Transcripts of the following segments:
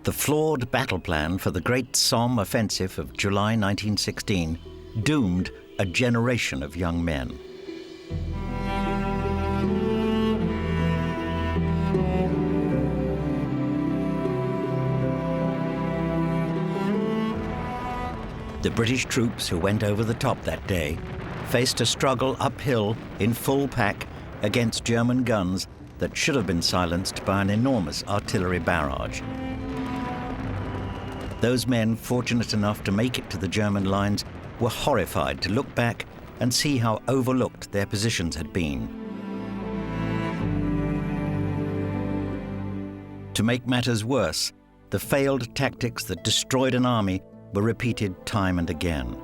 The flawed battle plan for the Great Somme Offensive of July 1916 doomed a generation of young men. The British troops who went over the top that day faced a struggle uphill in full pack against German guns that should have been silenced by an enormous artillery barrage. Those men fortunate enough to make it to the German lines were horrified to look back and see how overlooked their positions had been. To make matters worse, the failed tactics that destroyed an army were repeated time and again.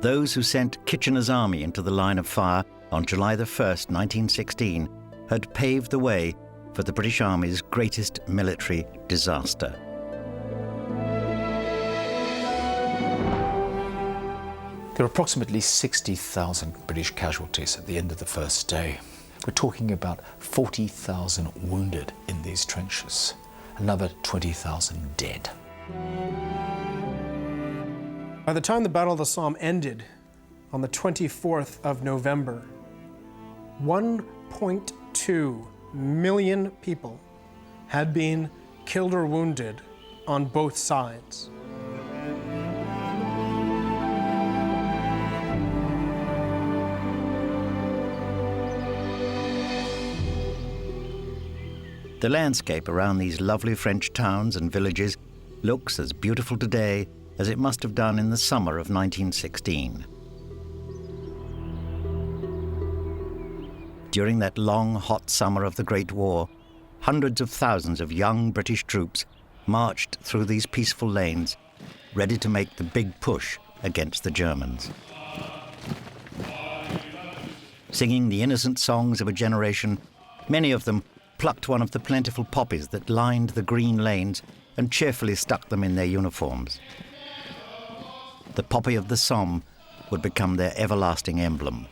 Those who sent Kitchener's army into the line of fire on July the 1st, 1916, had paved the way for the British Army's greatest military disaster. There were approximately 60,000 British casualties at the end of the first day. We're talking about 40,000 wounded in these trenches, another 20,000 dead. By the time the Battle of the Somme ended on the 24th of November, 1.2 million people had been killed or wounded on both sides. The landscape around these lovely French towns and villages looks as beautiful today as it must have done in the summer of 1916. During that long, hot summer of the Great War, hundreds of thousands of young British troops marched through these peaceful lanes, ready to make the big push against the Germans. Singing the innocent songs of a generation, many of them plucked one of the plentiful poppies that lined the green lanes and cheerfully stuck them in their uniforms. The poppy of the Somme would become their everlasting emblem.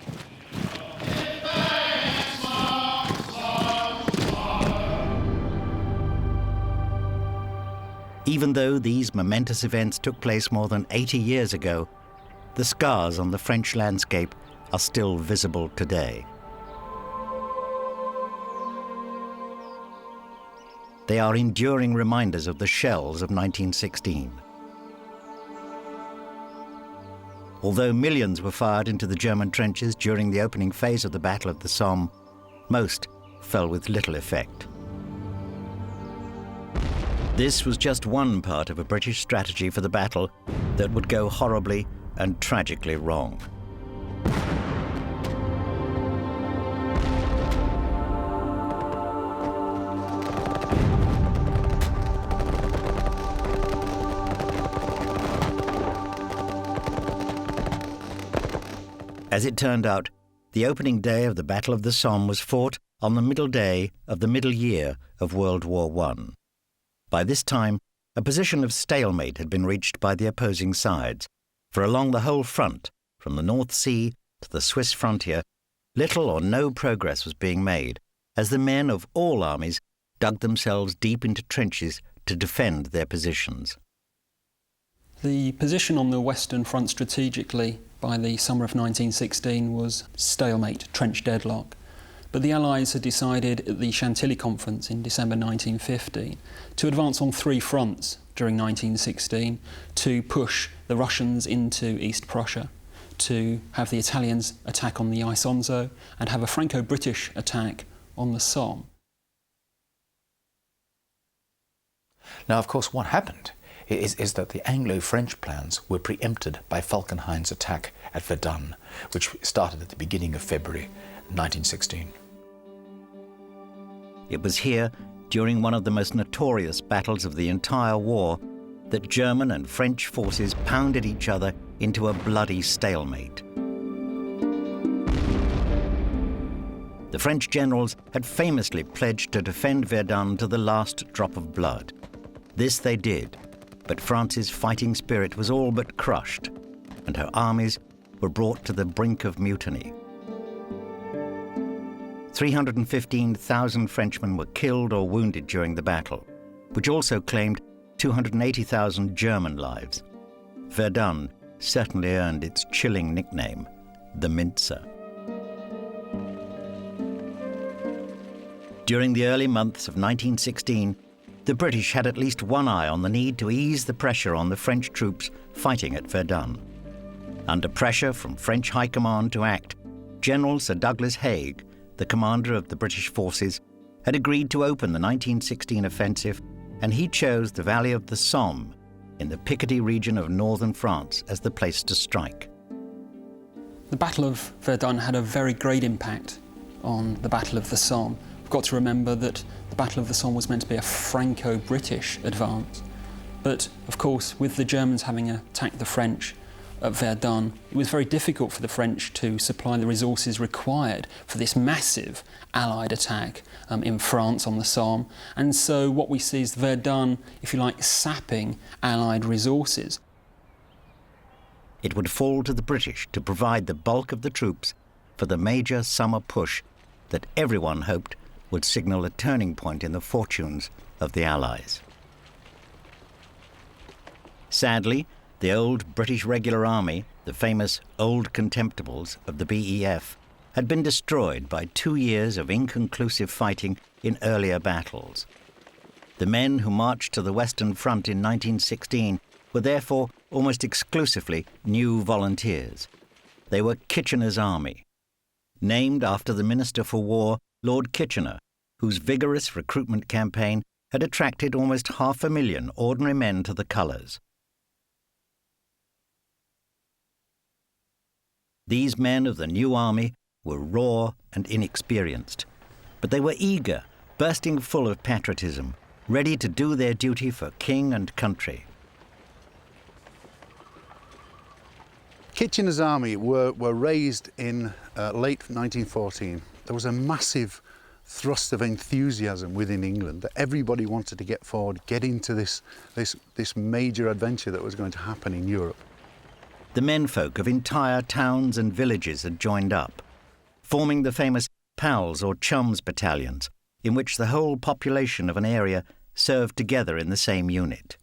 Even though these momentous events took place more than 80 years ago, the scars on the French landscape are still visible today. They are enduring reminders of the shells of 1916. Although millions were fired into the German trenches during the opening phase of the Battle of the Somme, most fell with little effect. This was just one part of a British strategy for the battle that would go horribly and tragically wrong. As it turned out, the opening day of the Battle of the Somme was fought on the middle day of the middle year of World War I. By this time, a position of stalemate had been reached by the opposing sides, for along the whole front, from the North Sea to the Swiss frontier, little or no progress was being made, as the men of all armies dug themselves deep into trenches to defend their positions. The position on the Western Front strategically by the summer of 1916 was stalemate, trench deadlock. But the Allies had decided at the Chantilly Conference in December 1915 to advance on three fronts during 1916 to push the Russians into East Prussia, to have the Italians attack on the Isonzo and have a Franco-British attack on the Somme. Now, of course, what happened is that the Anglo-French plans were preempted by Falkenhayn's attack at Verdun, which started at the beginning of February 1916. It was here, during one of the most notorious battles of the entire war, that German and French forces pounded each other into a bloody stalemate. The French generals had famously pledged to defend Verdun to the last drop of blood. This they did, but France's fighting spirit was all but crushed, and her armies were brought to the brink of mutiny. 315,000 Frenchmen were killed or wounded during the battle, which also claimed 280,000 German lives. Verdun certainly earned its chilling nickname, the Mincer. During the early months of 1916, the British had at least one eye on the need to ease the pressure on the French troops fighting at Verdun. Under pressure from French High Command to act, General Sir Douglas Haig, the commander of the British forces, had agreed to open the 1916 offensive, and he chose the valley of the Somme in the Picardy region of northern France as the place to strike. The Battle of Verdun had a very great impact on the Battle of the Somme. We've got to remember that the Battle of the Somme was meant to be a Franco-British advance. But, of course, with the Germans having attacked the French at Verdun, it was very difficult for the French to supply the resources required for this massive Allied attack in France on the Somme. And so what we see is Verdun, if you like, sapping Allied resources. It would fall to the British to provide the bulk of the troops for the major summer push that everyone hoped would signal a turning point in the fortunes of the Allies. Sadly, the old British Regular Army, the famous Old Contemptibles of the BEF, had been destroyed by 2 years of inconclusive fighting in earlier battles. The men who marched to the Western Front in 1916 were therefore almost exclusively new volunteers. They were Kitchener's Army, named after the Minister for War, Lord Kitchener, whose vigorous recruitment campaign had attracted almost 500,000 ordinary men to the colours. These men of the new army were raw and inexperienced, but they were eager, bursting full of patriotism, ready to do their duty for king and country. Kitchener's army were raised in late 1914. There was a massive thrust of enthusiasm within England that everybody wanted to get forward, get into this major adventure that was going to happen in Europe. The menfolk of entire towns and villages had joined up, forming the famous Pals or Chums battalions, in which the whole population of an area served together in the same unit.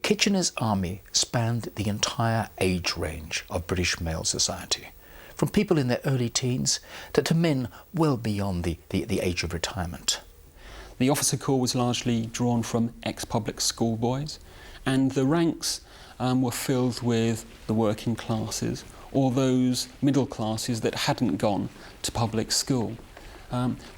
Kitchener's army spanned the entire age range of British male society, from people in their early teens to men well beyond the age of retirement. The officer corps was largely drawn from ex-public school boys, and the ranks were filled with the working classes or those middle classes that hadn't gone to public school.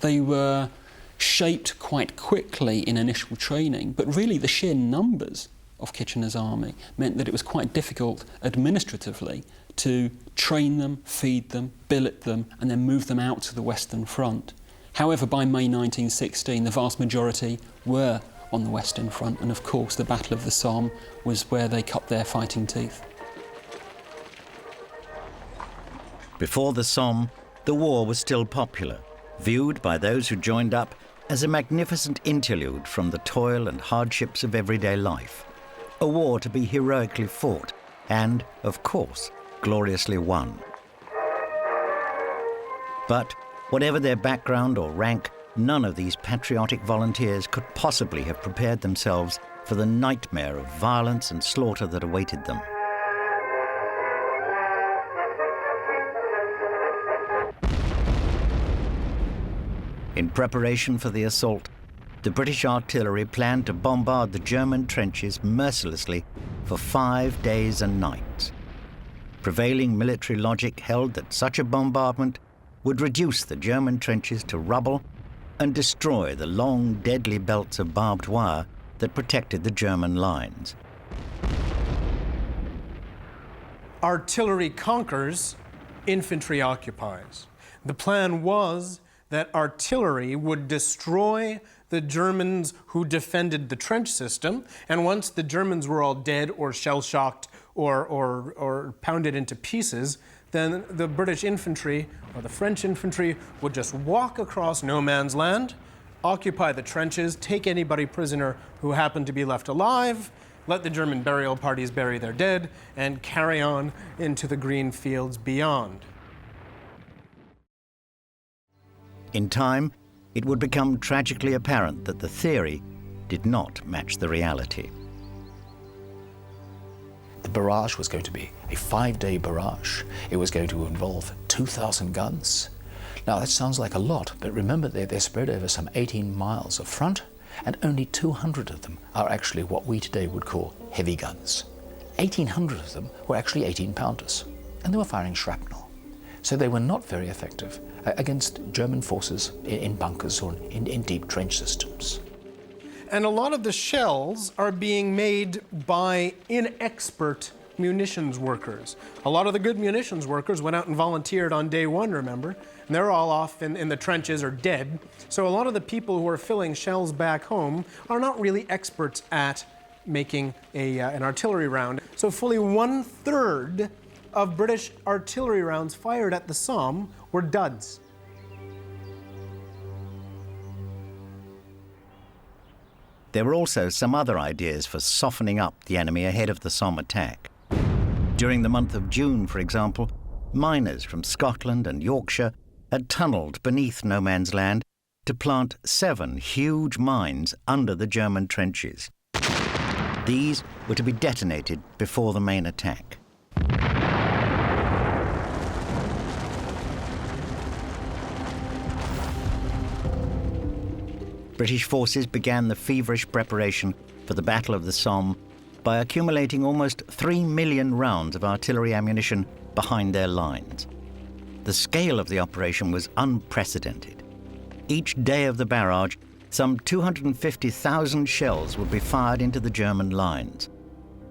They were shaped quite quickly in initial training, but really the sheer numbers of Kitchener's army meant that it was quite difficult administratively to train them, feed them, billet them, and then move them out to the Western Front. However, by May 1916, the vast majority were on the Western Front, and of course the Battle of the Somme was where they cut their fighting teeth. Before the Somme, the war was still popular, viewed by those who joined up as a magnificent interlude from the toil and hardships of everyday life, a war to be heroically fought and, of course, gloriously won. But whatever their background or rank, none of these patriotic volunteers could possibly have prepared themselves for the nightmare of violence and slaughter that awaited them. In preparation for the assault, the British artillery planned to bombard the German trenches mercilessly for 5 days and nights. Prevailing military logic held that such a bombardment would reduce the German trenches to rubble and destroy the long, deadly belts of barbed wire that protected the German lines. Artillery conquers, infantry occupies. The plan was that artillery would destroy the Germans who defended the trench system, and once the Germans were all dead or shell-shocked or pounded into pieces, then the British infantry or the French infantry would just walk across no man's land, occupy the trenches, take anybody prisoner who happened to be left alive, let the German burial parties bury their dead, and carry on into the green fields beyond. In time, it would become tragically apparent that the theory did not match the reality. The barrage was going to be a 5-day barrage. It was going to involve 2,000 guns. Now that sounds like a lot, but remember they're spread over some 18 miles of front, and only 200 of them are actually what we today would call heavy guns. 1,800 of them were actually 18-pounders, and they were firing shrapnel. So they were not very effective against German forces in bunkers or in deep trench systems. And a lot of the shells are being made by inexpert munitions workers. A lot of the good munitions workers went out and volunteered on day one, remember? And they're all off in the trenches or dead. So a lot of the people who are filling shells back home are not really experts at making an artillery round. So fully 1/3 of British artillery rounds fired at the Somme were duds. There were also some other ideas for softening up the enemy ahead of the Somme attack. During the month of June, for example, miners from Scotland and Yorkshire had tunnelled beneath no man's land to plant 7 huge mines under the German trenches. These were to be detonated before the main attack. British forces began the feverish preparation for the Battle of the Somme by accumulating almost 3 million rounds of artillery ammunition behind their lines. The scale of the operation was unprecedented. Each day of the barrage, some 250,000 shells would be fired into the German lines.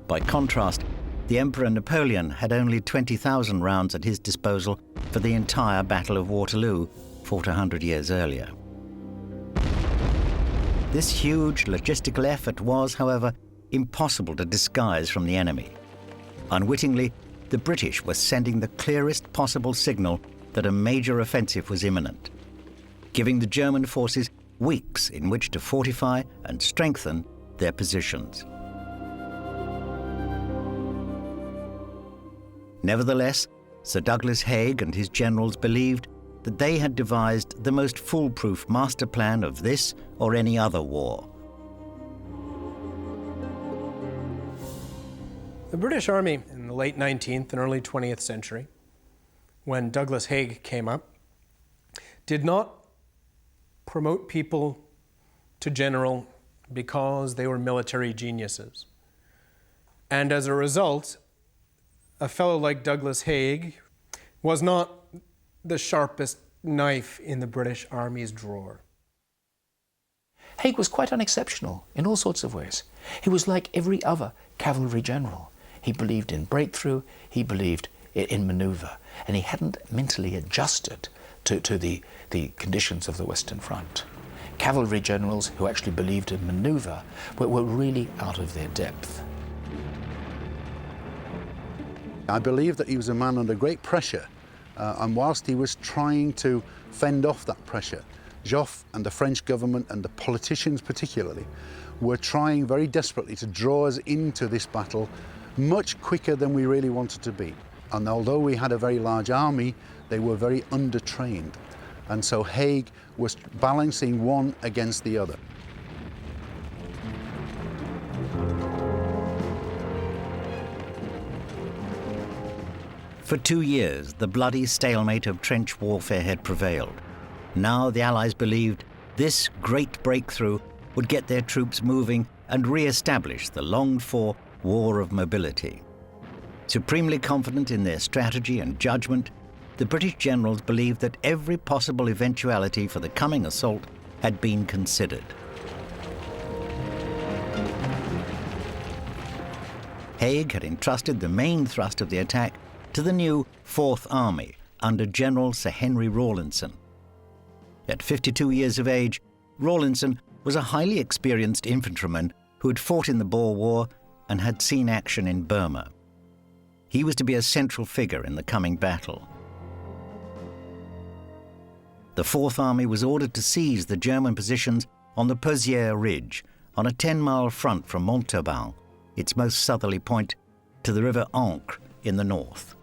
By contrast, the Emperor Napoleon had only 20,000 rounds at his disposal for the entire Battle of Waterloo, fought 100 years earlier. This huge logistical effort was, however, impossible to disguise from the enemy. Unwittingly, the British were sending the clearest possible signal that a major offensive was imminent, giving the German forces weeks in which to fortify and strengthen their positions. Nevertheless, Sir Douglas Haig and his generals believed that they had devised the most foolproof master plan of this or any other war. The British Army in the late 19th and early 20th century, when Douglas Haig came up, did not promote people to general because they were military geniuses. And as a result, a fellow like Douglas Haig was not the sharpest knife in the British Army's drawer. Haig was quite unexceptional in all sorts of ways. He was like every other cavalry general. He believed in breakthrough, he believed in manoeuvre, and he hadn't mentally adjusted to the conditions of the Western Front. Cavalry generals who actually believed in manoeuvre were really out of their depth. I believe that he was a man under great pressure, and whilst he was trying to fend off that pressure, Gough and the French government and the politicians particularly were trying very desperately to draw us into this battle much quicker than we really wanted to be. And although we had a very large army, they were very undertrained. And so Haig was balancing one against the other. For 2 years, the bloody stalemate of trench warfare had prevailed. Now the Allies believed this great breakthrough would get their troops moving and re-establish the longed-for war of mobility. Supremely confident in their strategy and judgment, the British generals believed that every possible eventuality for the coming assault had been considered. Haig had entrusted the main thrust of the attack to the new Fourth Army under General Sir Henry Rawlinson. At 52 years of age, Rawlinson was a highly experienced infantryman who had fought in the Boer War and had seen action in Burma. He was to be a central figure in the coming battle. The Fourth Army was ordered to seize the German positions on the Pozières Ridge, on a 10-mile front from Montauban, its most southerly point, to the river Ancre in the north.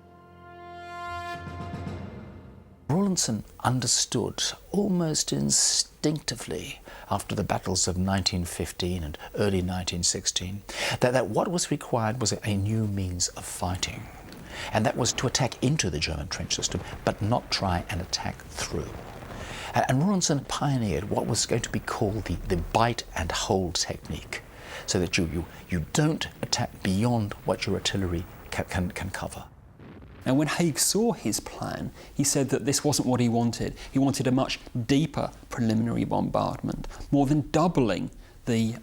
Rawlinson understood almost instinctively after the battles of 1915 and early 1916 that what was required was a new means of fighting. And that was to attack into the German trench system, but not try and attack through. And Rawlinson pioneered what was going to be called the bite and hold technique, so that you don't attack beyond what your artillery can cover. And when Haig saw his plan, he said that this wasn't what he wanted. He wanted a much deeper preliminary bombardment, more than doubling the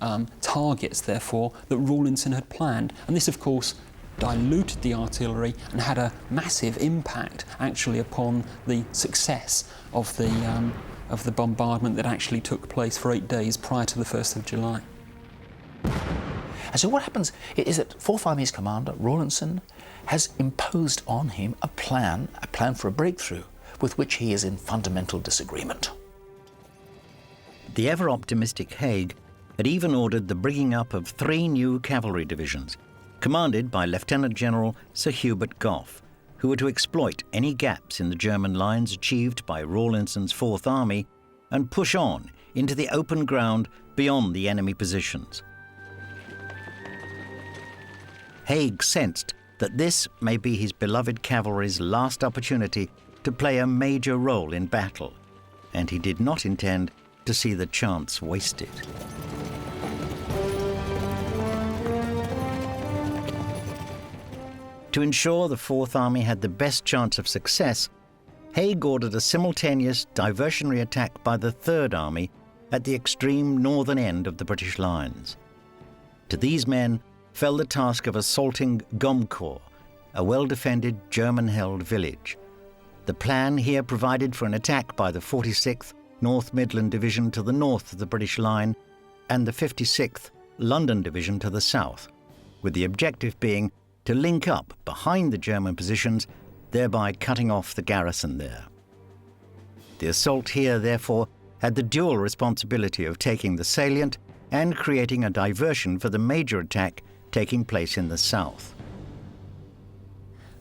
targets, therefore, that Rawlinson had planned. And this, of course, diluted the artillery and had a massive impact, actually, upon the success of the bombardment that actually took place for 8 days prior to the 1st of July. And so what happens is that Fourth Army's commander, Rawlinson, has imposed on him a plan for a breakthrough, with which he is in fundamental disagreement. The ever-optimistic Haig had even ordered the bringing up of 3 new cavalry divisions, commanded by Lieutenant General Sir Hubert Gough, who were to exploit any gaps in the German lines achieved by Rawlinson's Fourth Army and push on into the open ground beyond the enemy positions. Haig sensed that this may be his beloved cavalry's last opportunity to play a major role in battle, and he did not intend to see the chance wasted. To ensure the Fourth Army had the best chance of success, Haig ordered a simultaneous diversionary attack by the Third Army at the extreme northern end of the British lines. To these men fell the task of assaulting Gommecourt, a well-defended German-held village. The plan here provided for an attack by the 46th North Midland Division to the north of the British line and the 56th London Division to the south, with the objective being to link up behind the German positions, thereby cutting off the garrison there. The assault here, therefore, had the dual responsibility of taking the salient and creating a diversion for the major attack taking place in the south.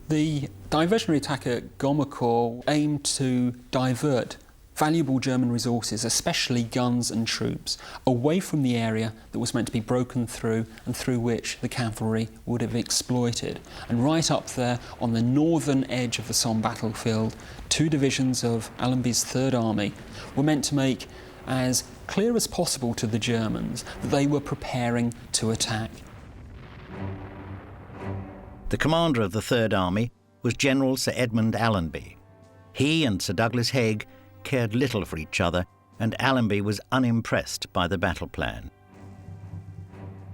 The diversionary attack at Gommecourt aimed to divert valuable German resources, especially guns and troops, away from the area that was meant to be broken through and through which the cavalry would have exploited. And right up there on the northern edge of the Somme battlefield, 2 divisions of Allenby's Third Army were meant to make as clear as possible to the Germans that they were preparing to attack. The commander of the Third Army was General Sir Edmund Allenby. He and Sir Douglas Haig cared little for each other, and Allenby was unimpressed by the battle plan.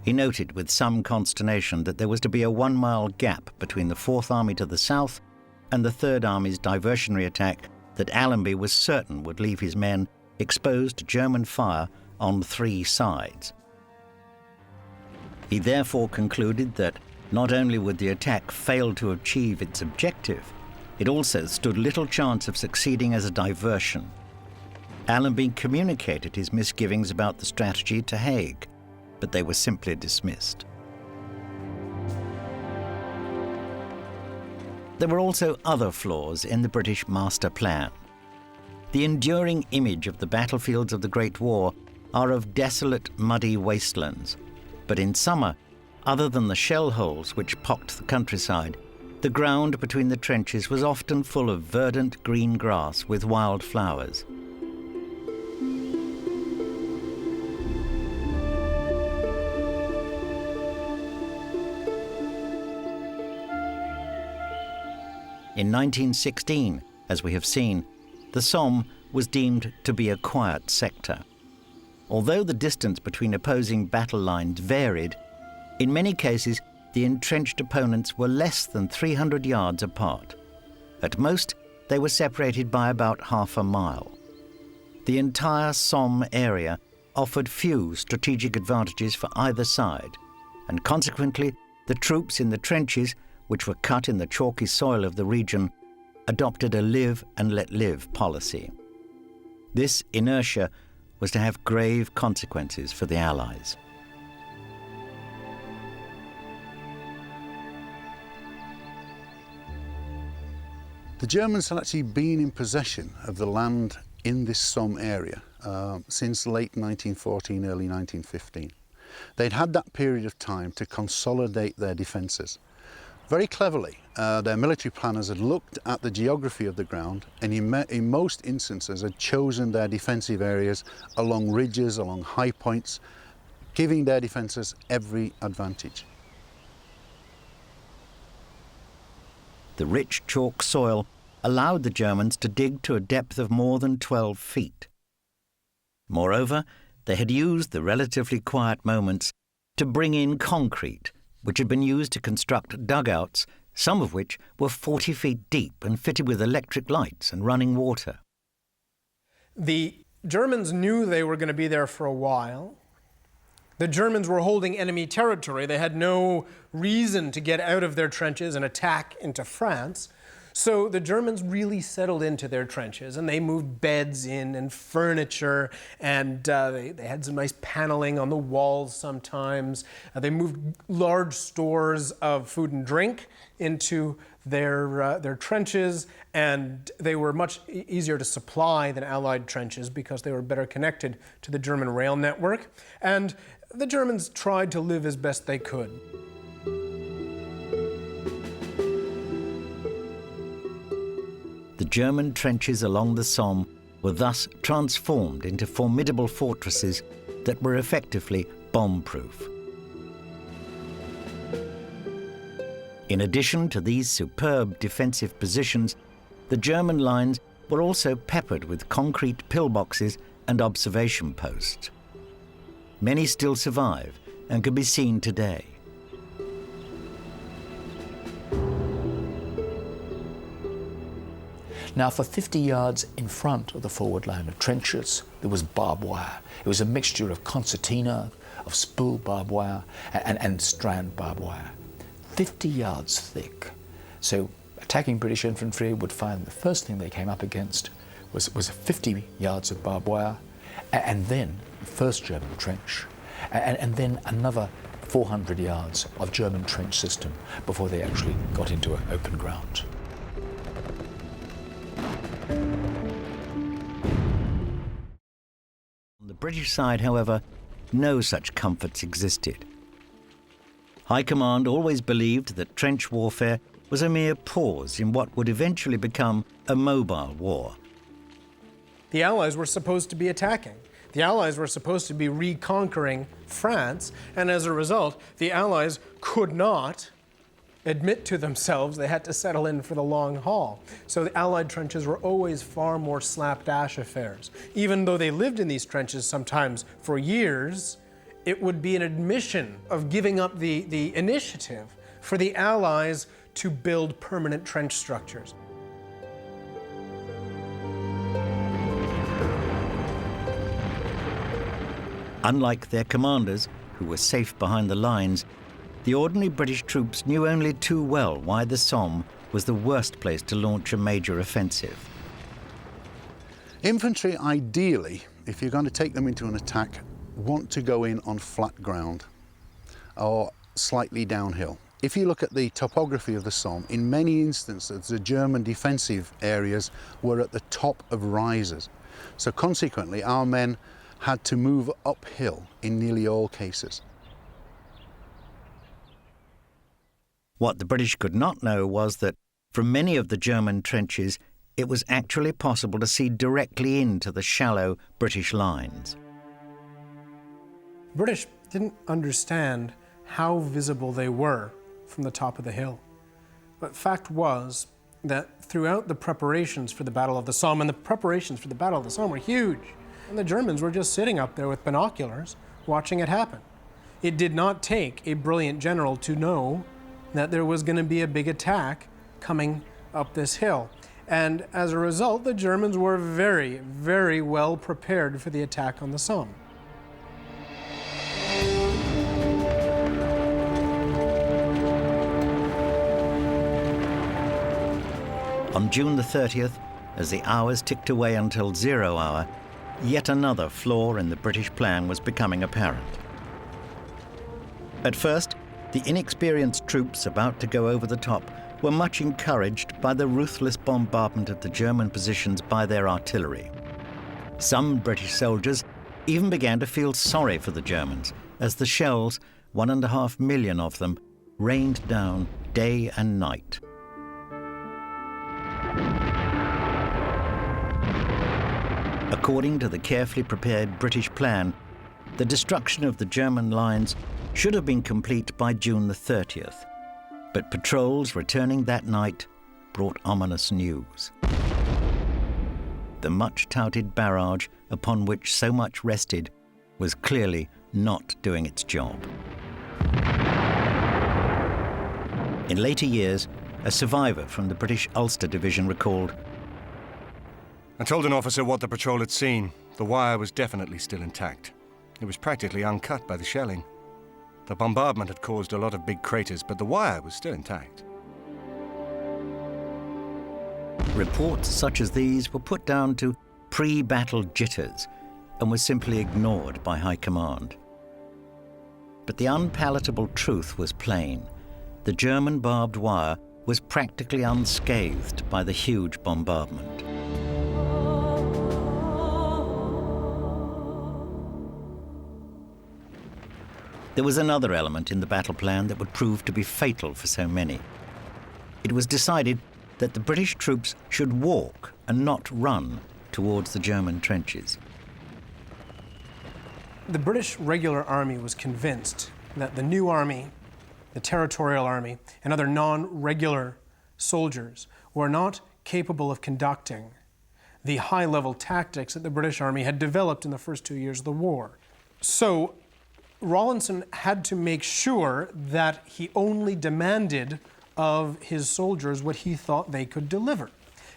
He noted with some consternation that there was to be a 1-mile gap between the Fourth Army to the south and the Third Army's diversionary attack that Allenby was certain would leave his men exposed to German fire on 3 sides. He therefore concluded that not only would the attack fail to achieve its objective, it also stood little chance of succeeding as a diversion. Allenby communicated his misgivings about the strategy to Haig, but they were simply dismissed. There were also other flaws in the British master plan. The enduring image of the battlefields of the Great War are of desolate, muddy wastelands, but in summer, other than the shell holes which pocked the countryside, the ground between the trenches was often full of verdant green grass with wild flowers. In 1916, as we have seen, the Somme was deemed to be a quiet sector. Although the distance between opposing battle lines varied, in many cases the entrenched opponents were less than 300 yards apart. At most, they were separated by about half a mile. The entire Somme area offered few strategic advantages for either side, and consequently, the troops in the trenches, which were cut in the chalky soil of the region, adopted a live and let live policy. This inertia was to have grave consequences for the Allies. The Germans had actually been in possession of the land in this Somme area since late 1914, early 1915. They'd had that period of time to consolidate their defences. Very cleverly, their military planners had looked at the geography of the ground and in most instances had chosen their defensive areas along ridges, along high points, giving their defences every advantage. The rich chalk soil allowed the Germans to dig to a depth of more than 12 feet. Moreover, they had used the relatively quiet moments to bring in concrete, which had been used to construct dugouts, some of which were 40 feet deep and fitted with electric lights and running water. The Germans knew they were going to be there for a while. The Germans were holding enemy territory. They had no reason to get out of their trenches and attack into France. So the Germans really settled into their trenches, and they moved beds in and furniture, and they had some nice paneling on the walls sometimes. They moved large stores of food and drink into their trenches, and they were much easier to supply than Allied trenches because they were better connected to the German rail network. And the Germans tried to live as best they could. The German trenches along the Somme were thus transformed into formidable fortresses that were effectively bomb-proof. In addition to these superb defensive positions, the German lines were also peppered with concrete pillboxes and observation posts. Many still survive and can be seen today. Now, for 50 yards in front of the forward line of trenches, there was barbed wire. It was a mixture of concertina, of spool barbed wire, and strand barbed wire. 50 yards thick. So attacking British infantry would find the first thing they came up against was 50 yards of barbed wire, and then the first German trench, and then another 400 yards of German trench system before they actually got into open ground. On the British side, however, no such comforts existed. High Command always believed that trench warfare was a mere pause in what would eventually become a mobile war. The Allies were supposed to be attacking. The Allies were supposed to be reconquering France, and as a result, the Allies could not admit to themselves they had to settle in for the long haul. So the Allied trenches were always far more slapdash affairs. Even though they lived in these trenches sometimes for years, it would be an admission of giving up the initiative for the Allies to build permanent trench structures. Unlike their commanders, who were safe behind the lines, the ordinary British troops knew only too well why the Somme was the worst place to launch a major offensive. Infantry, ideally, if you're going to take them into an attack, want to go in on flat ground or slightly downhill. If you look at the topography of the Somme, in many instances the German defensive areas were at the top of rises. So consequently, our men had to move uphill in nearly all cases. What the British could not know was that from many of the German trenches, it was actually possible to see directly into the shallow British lines. British didn't understand how visible they were from the top of the hill. But fact was that throughout the preparations for the Battle of the Somme, and the preparations for the Battle of the Somme were huge, and the Germans were just sitting up there with binoculars watching it happen. It did not take a brilliant general to know that there was going to be a big attack coming up this hill. And as a result, the Germans were very, very well prepared for the attack on the Somme. On June the 30th, as the hours ticked away until 0 hour, yet another flaw in the British plan was becoming apparent. At first, the inexperienced troops about to go over the top were much encouraged by the ruthless bombardment of the German positions by their artillery. Some British soldiers even began to feel sorry for the Germans as the shells, 1.5 million of them, rained down day and night. According to the carefully prepared British plan, the destruction of the German lines should have been complete by June the 30th, but patrols returning that night brought ominous news. The much-touted barrage upon which so much rested was clearly not doing its job. In later years, a survivor from the British Ulster Division recalled, "I told an officer what the patrol had seen. The wire was definitely still intact. It was practically uncut by the shelling. The bombardment had caused a lot of big craters, but the wire was still intact." Reports such as these were put down to pre-battle jitters and were simply ignored by High Command. But the unpalatable truth was plain. The German barbed wire was practically unscathed by the huge bombardment. There was another element in the battle plan that would prove to be fatal for so many. It was decided that the British troops should walk and not run towards the German trenches. The British regular army was convinced that the new army, the territorial army, and other non-regular soldiers were not capable of conducting the high-level tactics that the British army had developed in the first 2 years of the war. So Rawlinson had to make sure that he only demanded of his soldiers what he thought they could deliver.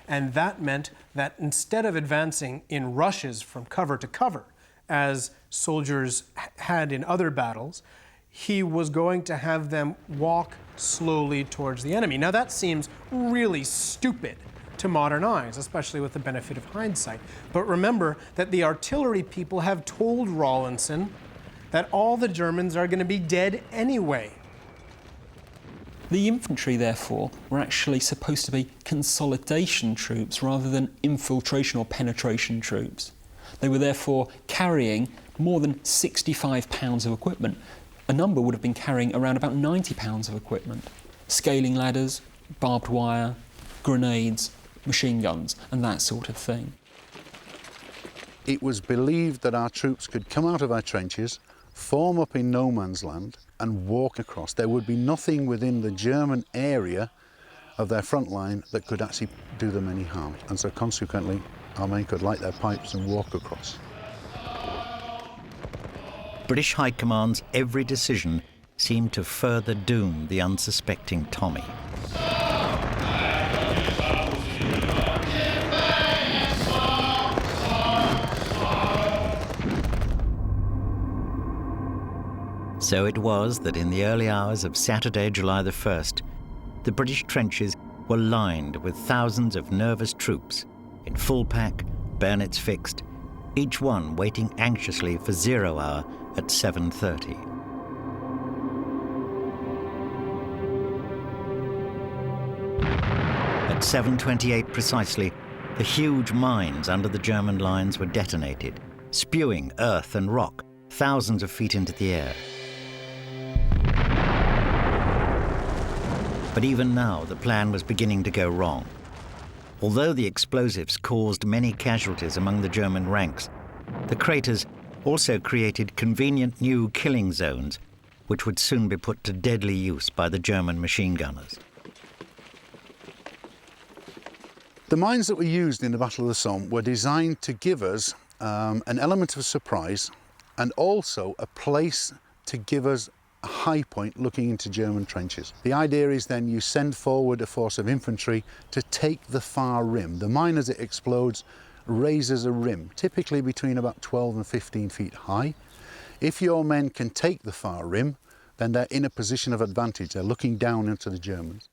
And that meant that instead of advancing in rushes from cover to cover, as soldiers had in other battles, he was going to have them walk slowly towards the enemy. Now that seems really stupid to modern eyes, especially with the benefit of hindsight. But remember that the artillery people have told Rawlinson that all the Germans are going to be dead anyway. The infantry, therefore, were actually supposed to be consolidation troops rather than infiltration or penetration troops. They were therefore carrying more than 65 pounds of equipment. A number would have been carrying around about 90 pounds of equipment. Scaling ladders, barbed wire, grenades, machine guns, and that sort of thing. It was believed that our troops could come out of our trenches, form up in no man's land, and walk across. There would be nothing within the German area of their front line that could actually do them any harm. And so consequently, our men could light their pipes and walk across. British High Command's every decision seemed to further doom the unsuspecting Tommy. So it was that in the early hours of Saturday, July the 1st, the British trenches were lined with thousands of nervous troops in full pack, bayonets fixed, each one waiting anxiously for 0 hour at 7:30. At 7:28 precisely, the huge mines under the German lines were detonated, spewing earth and rock thousands of feet into the air. But even now, the plan was beginning to go wrong. Although the explosives caused many casualties among the German ranks, the craters also created convenient new killing zones, which would soon be put to deadly use by the German machine gunners. The mines that were used in the Battle of the Somme were designed to give us an element of surprise and also a place to give us a high point looking into German trenches. The idea is then you send forward a force of infantry to take the far rim. The mine, as it explodes, raises a rim, typically between about 12 and 15 feet high. If your men can take the far rim, then they're in a position of advantage. They're looking down into the Germans.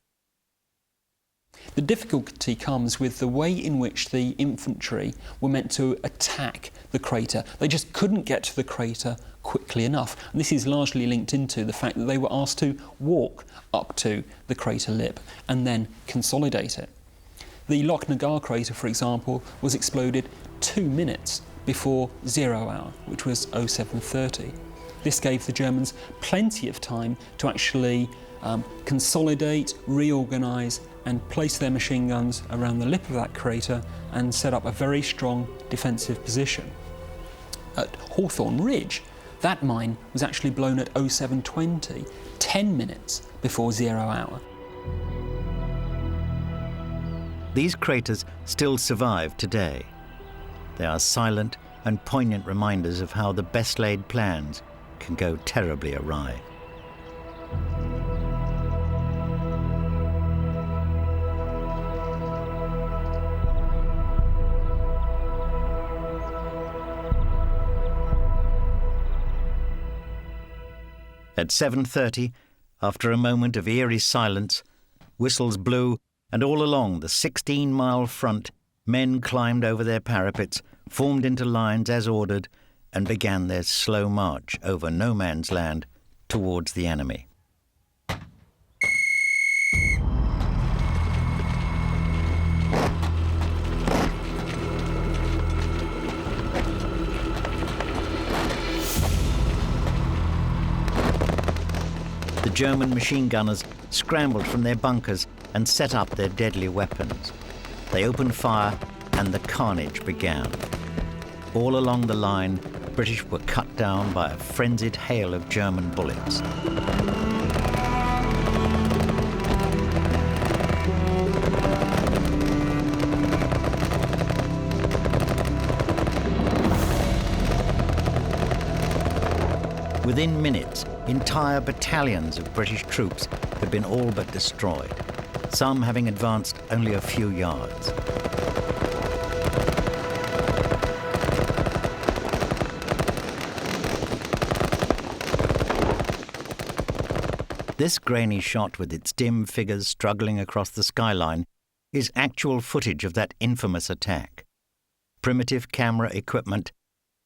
The difficulty comes with the way in which the infantry were meant to attack the crater. They just couldn't get to the crater quickly enough. And this is largely linked into the fact that they were asked to walk up to the crater lip and then consolidate it. The Lochnagar crater, for example, was exploded 2 minutes before 0 hour, which was 0730. This gave the Germans plenty of time to actually consolidate, reorganise and place their machine guns around the lip of that crater and set up a very strong defensive position. At Hawthorn Ridge, that mine was actually blown at 0720, 10 minutes before 0 hour. These craters still survive today. They are silent and poignant reminders of how the best laid plans can go terribly awry. At 7:30, after a moment of eerie silence, whistles blew, and all along the 16-mile front, men climbed over their parapets, formed into lines as ordered, and began their slow march over no man's land towards the enemy. The German machine gunners scrambled from their bunkers and set up their deadly weapons. They opened fire and the carnage began. All along the line, British were cut down by a frenzied hail of German bullets. Within minutes, entire battalions of British troops had been all but destroyed, some having advanced only a few yards. This grainy shot with its dim figures struggling across the skyline is actual footage of that infamous attack. Primitive camera equipment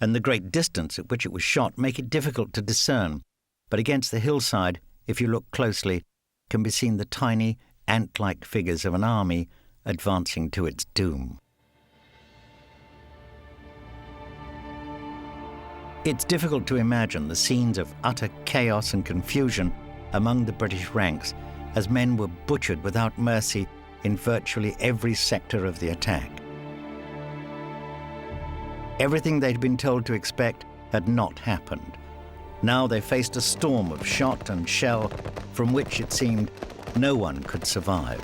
and the great distance at which it was shot make it difficult to discern, but against the hillside, if you look closely, can be seen the tiny, ant-like figures of an army advancing to its doom. It's difficult to imagine the scenes of utter chaos and confusion among the British ranks as men were butchered without mercy in virtually every sector of the attack. Everything they'd been told to expect had not happened. Now they faced a storm of shot and shell from which it seemed no one could survive.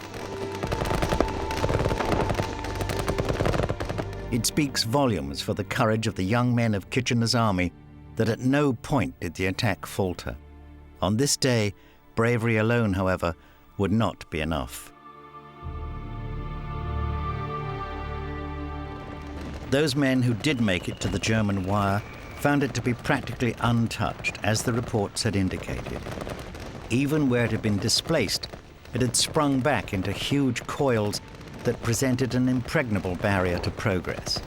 It speaks volumes for the courage of the young men of Kitchener's army that at no point did the attack falter. On this day, bravery alone, however, would not be enough. Those men who did make it to the German wire found it to be practically untouched, as the reports had indicated. Even where it had been displaced, it had sprung back into huge coils that presented an impregnable barrier to progress.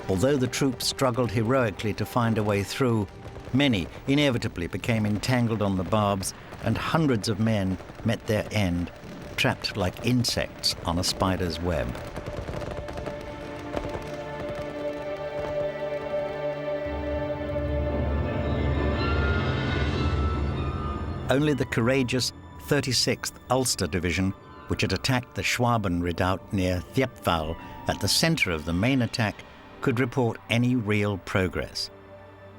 Although the troops struggled heroically to find a way through, many inevitably became entangled on the barbs, and hundreds of men met their end, trapped like insects on a spider's web. Only the courageous 36th Ulster Division, which had attacked the Schwaben Redoubt near Thiepval at the centre of the main attack, could report any real progress.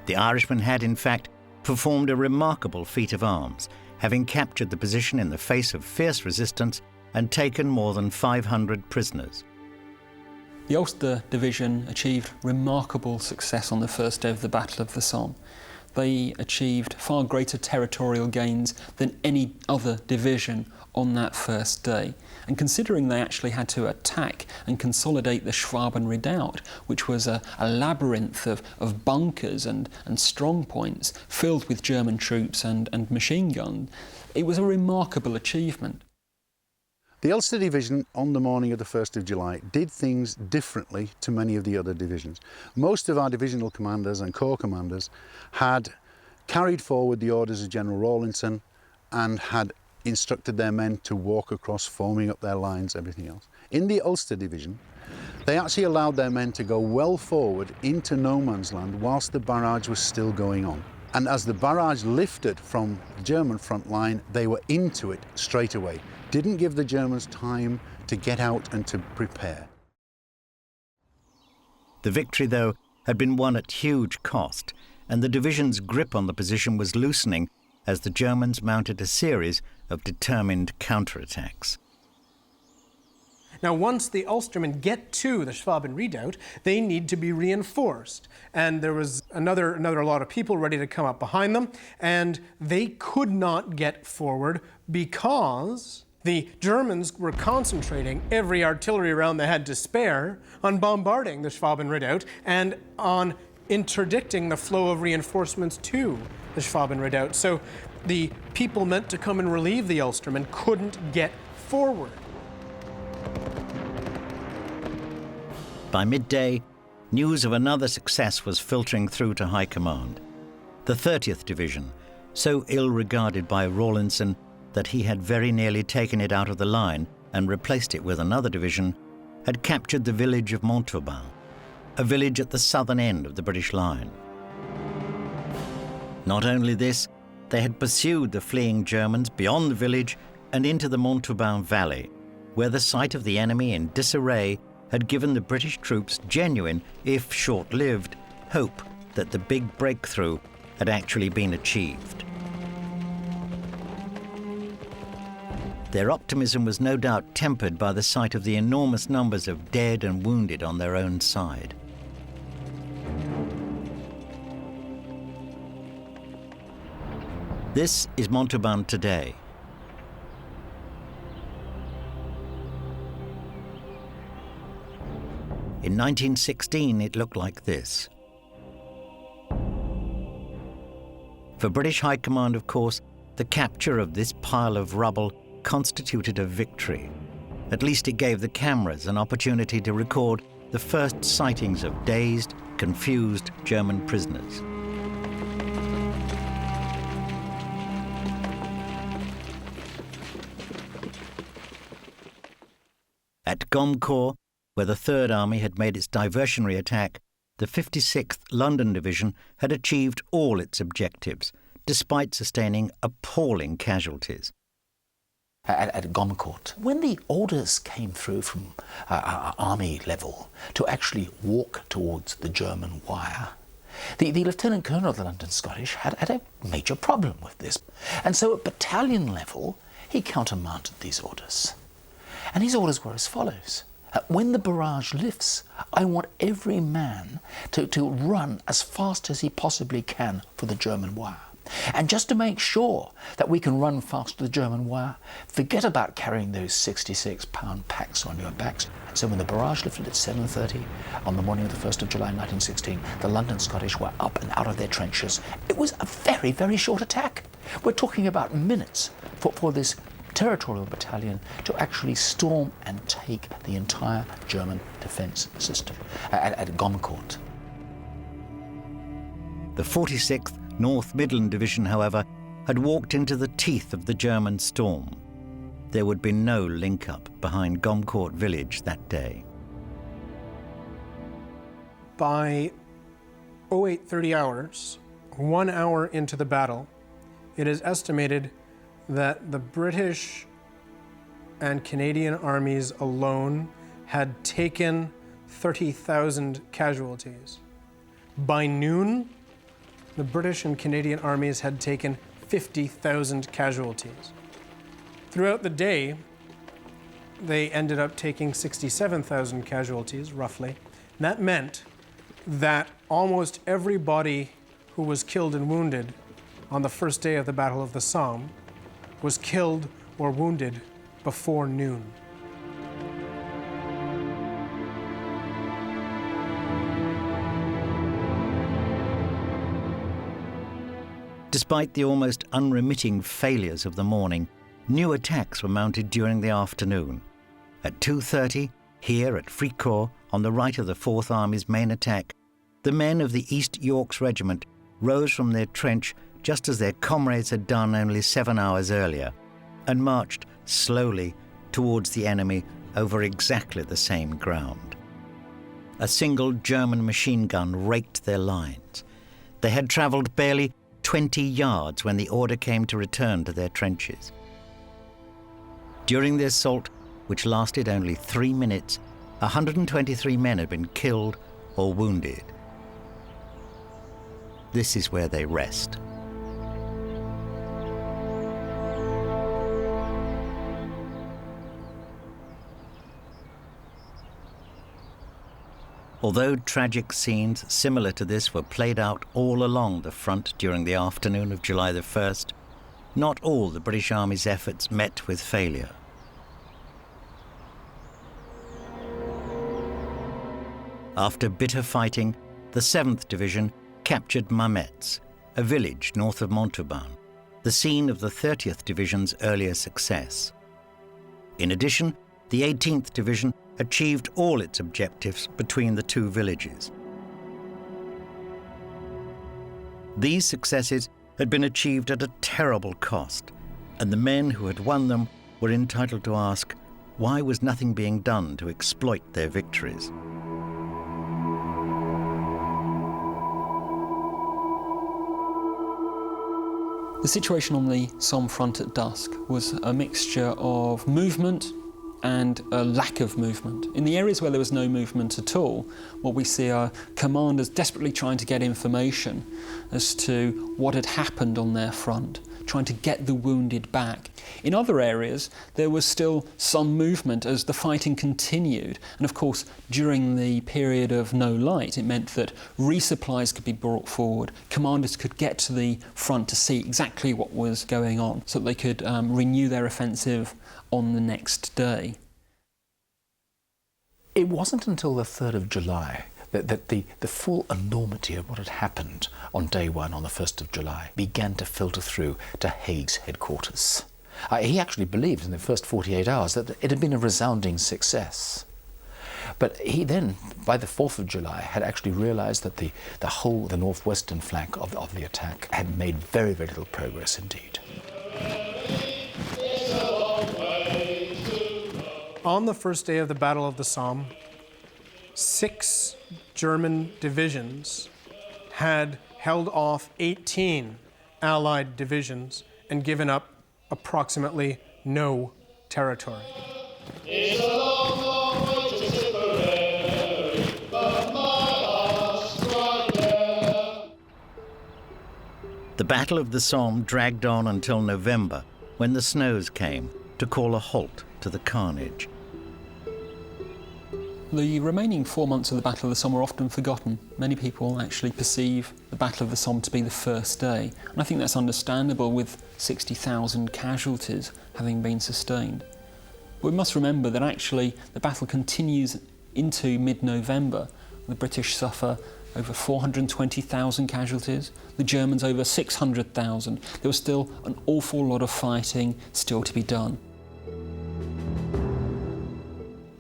The Irishmen had, in fact, performed a remarkable feat of arms, having captured the position in the face of fierce resistance and taken more than 500 prisoners. The Ulster Division achieved remarkable success on the first day of the Battle of the Somme. They achieved far greater territorial gains than any other division on that first day. And considering they actually had to attack and consolidate the Schwaben Redoubt, which was a labyrinth of bunkers and strong points filled with German troops and machine guns, it was a remarkable achievement. The Ulster Division on the morning of the 1st of July did things differently to many of the other divisions. Most of our divisional commanders and corps commanders had carried forward the orders of General Rawlinson and had instructed their men to walk across, forming up their lines, everything else. In the Ulster Division, they actually allowed their men to go well forward into no man's land whilst the barrage was still going on. And as the barrage lifted from the German front line, they were into it straight away. Didn't give the Germans time to get out and to prepare. The victory, though, had been won at huge cost, and the division's grip on the position was loosening as the Germans mounted a series of determined counterattacks. Now, once the Ulstermen get to the Schwaben Redoubt, they need to be reinforced. And there was another lot of people ready to come up behind them, and they could not get forward because the Germans were concentrating every artillery round they had to spare on bombarding the Schwaben Redoubt and on interdicting the flow of reinforcements to the Schwaben Redoubt. So the people meant to come and relieve the Ulstermen couldn't get forward. By midday, news of another success was filtering through to high command. The 30th Division, so ill-regarded by Rawlinson that he had very nearly taken it out of the line and replaced it with another division, had captured the village of Montauban, a village at the southern end of the British line. Not only this, they had pursued the fleeing Germans beyond the village and into the Montauban valley, where the sight of the enemy in disarray had given the British troops genuine, if short-lived, hope that the big breakthrough had actually been achieved. Their optimism was no doubt tempered by the sight of the enormous numbers of dead and wounded on their own side. This is Montauban today. In 1916, it looked like this. For British High Command, of course, the capture of this pile of rubble constituted a victory. At least it gave the cameras an opportunity to record the first sightings of dazed, confused German prisoners. At Gommecourt, where the Third Army had made its diversionary attack, the 56th London Division had achieved all its objectives, despite sustaining appalling casualties. At Gommecourt, when the orders came through from army level to actually walk towards the German wire, the Lieutenant Colonel of the London Scottish had a major problem with this. And so at battalion level, he countermanded these orders. And his orders were as follows. When the barrage lifts, I want every man to run as fast as he possibly can for the German wire. And just to make sure that we can run fast to the German wire, forget about carrying those 66-pound packs on your backs. So when the barrage lifted at 7:30 on the morning of the 1st of July 1916, the London Scottish were up and out of their trenches. It was a very, very short attack. We're talking about minutes for this territorial battalion to actually storm and take the entire German defence system at Gommecourt. The 46th North Midland Division, however, had walked into the teeth of the German storm. There would be no link-up behind Gommecourt village that day. By 08:30 hours, 1 hour into the battle, it is estimated that the British and Canadian armies alone had taken 30,000 casualties. By noon, the British and Canadian armies had taken 50,000 casualties. Throughout the day, they ended up taking 67,000 casualties, roughly. And that meant that almost everybody who was killed and wounded on the first day of the Battle of the Somme was killed or wounded before noon. Despite the almost unremitting failures of the morning, new attacks were mounted during the afternoon. At 2:30, here at Fricourt, on the right of the Fourth Army's main attack, the men of the East Yorks Regiment rose from their trench just as their comrades had done only 7 hours earlier, and marched slowly towards the enemy over exactly the same ground. A single German machine gun raked their lines. They had travelled barely 20 yards when the order came to return to their trenches. During the assault, which lasted only 3 minutes, 123 men had been killed or wounded. This is where they rest. Although tragic scenes similar to this were played out all along the front during the afternoon of July the 1st, not all the British Army's efforts met with failure. After bitter fighting, the 7th Division captured Mametz, a village north of Montauban, the scene of the 30th Division's earlier success. In addition, the 18th Division achieved all its objectives between the two villages. These successes had been achieved at a terrible cost, and the men who had won them were entitled to ask, why was nothing being done to exploit their victories? The situation on the Somme front at dusk was a mixture of movement and a lack of movement. In the areas where there was no movement at all, what we see are commanders desperately trying to get information as to what had happened on their front, trying to get the wounded back. In other areas, there was still some movement as the fighting continued. And of course, during the period of no light, it meant that resupplies could be brought forward. Commanders could get to the front to see exactly what was going on so that they could renew their offensive on the next day. It wasn't until the 3rd of July that the full enormity of what had happened on day one, on the 1st of July, began to filter through to Haig's headquarters. He actually believed in the first 48 hours that it had been a resounding success. But he then, by the 4th of July, had actually realised that the northwestern flank of the attack had made very, very little progress indeed. On the first day of the Battle of the Somme, 6 German divisions had held off 18 Allied divisions and given up approximately no territory. The Battle of the Somme dragged on until November, when the snows came to call a halt to the carnage. The remaining 4 months of the Battle of the Somme are often forgotten. Many people actually perceive the Battle of the Somme to be the first day, and I think that's understandable with 60,000 casualties having been sustained. But we must remember that actually the battle continues into mid-November. The British suffer over 420,000 casualties, the Germans over 600,000. There was still an awful lot of fighting still to be done.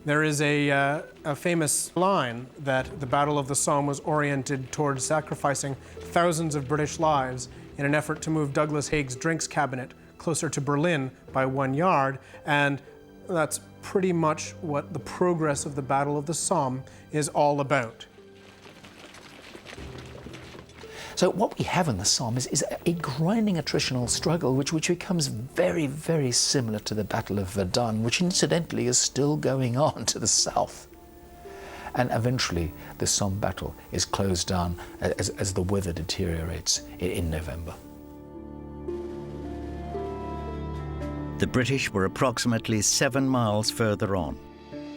There is a famous line that the Battle of the Somme was oriented towards sacrificing thousands of British lives in an effort to move Douglas Haig's drinks cabinet closer to Berlin by 1 yard, and that's pretty much what the progress of the Battle of the Somme is all about. So what we have in the Somme is a grinding attritional struggle which becomes very, very similar to the Battle of Verdun, which incidentally is still going on to the south. And eventually the Somme battle is closed down as the weather deteriorates in November. The British were approximately 7 miles further on,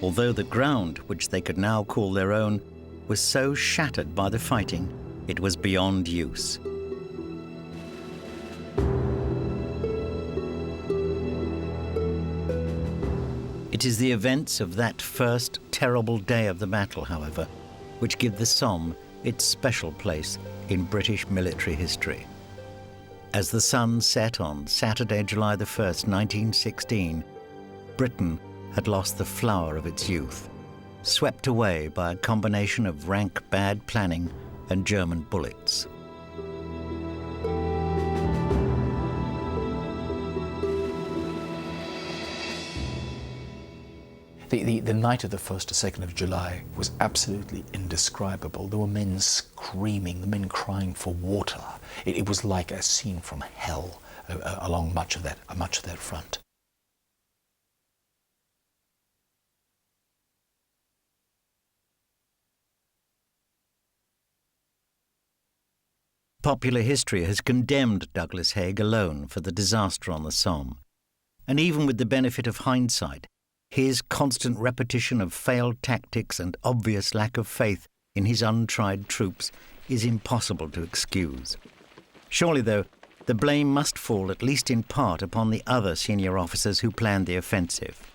although the ground, which they could now call their own, was so shattered by the fighting it was beyond use. It is the events of that first terrible day of the battle, however, which give the Somme its special place in British military history. As the sun set on Saturday, July the 1st, 1916, Britain had lost the flower of its youth, swept away by a combination of rank bad planning and German bullets. The night of the 1st to 2nd of July was absolutely indescribable. There were men screaming, the men crying for water. It was like a scene from hell along much of that front. Popular history has condemned Douglas Haig alone for the disaster on the Somme. And even with the benefit of hindsight, his constant repetition of failed tactics and obvious lack of faith in his untried troops is impossible to excuse. Surely, though, the blame must fall at least in part upon the other senior officers who planned the offensive.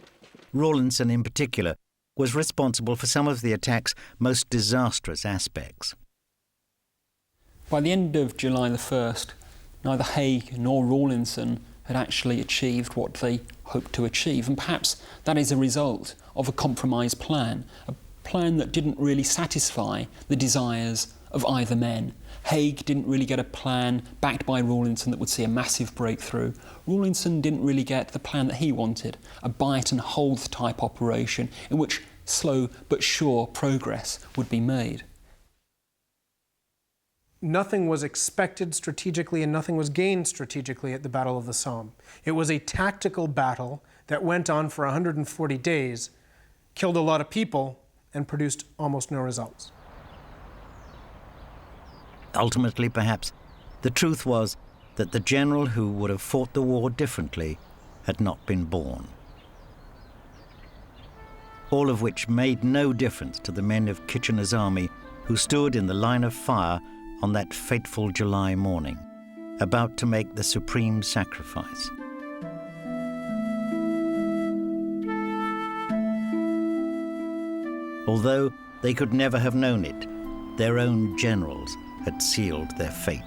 Rawlinson, in particular, was responsible for some of the attack's most disastrous aspects. By the end of July the 1st, neither Haig nor Rawlinson had actually achieved what they hoped to achieve, and perhaps that is a result of a compromise plan, a plan that didn't really satisfy the desires of either men. Haig didn't really get a plan backed by Rawlinson that would see a massive breakthrough. Rawlinson didn't really get the plan that he wanted, a bite and hold type operation in which slow but sure progress would be made. Nothing was expected strategically and nothing was gained strategically at the Battle of the Somme. It was a tactical battle that went on for 140 days, killed a lot of people, and produced almost no results. Ultimately, perhaps, the truth was that the general who would have fought the war differently had not been born. All of which made no difference to the men of Kitchener's army who stood in the line of fire on that fateful July morning, about to make the supreme sacrifice. Although they could never have known it, their own generals had sealed their fate.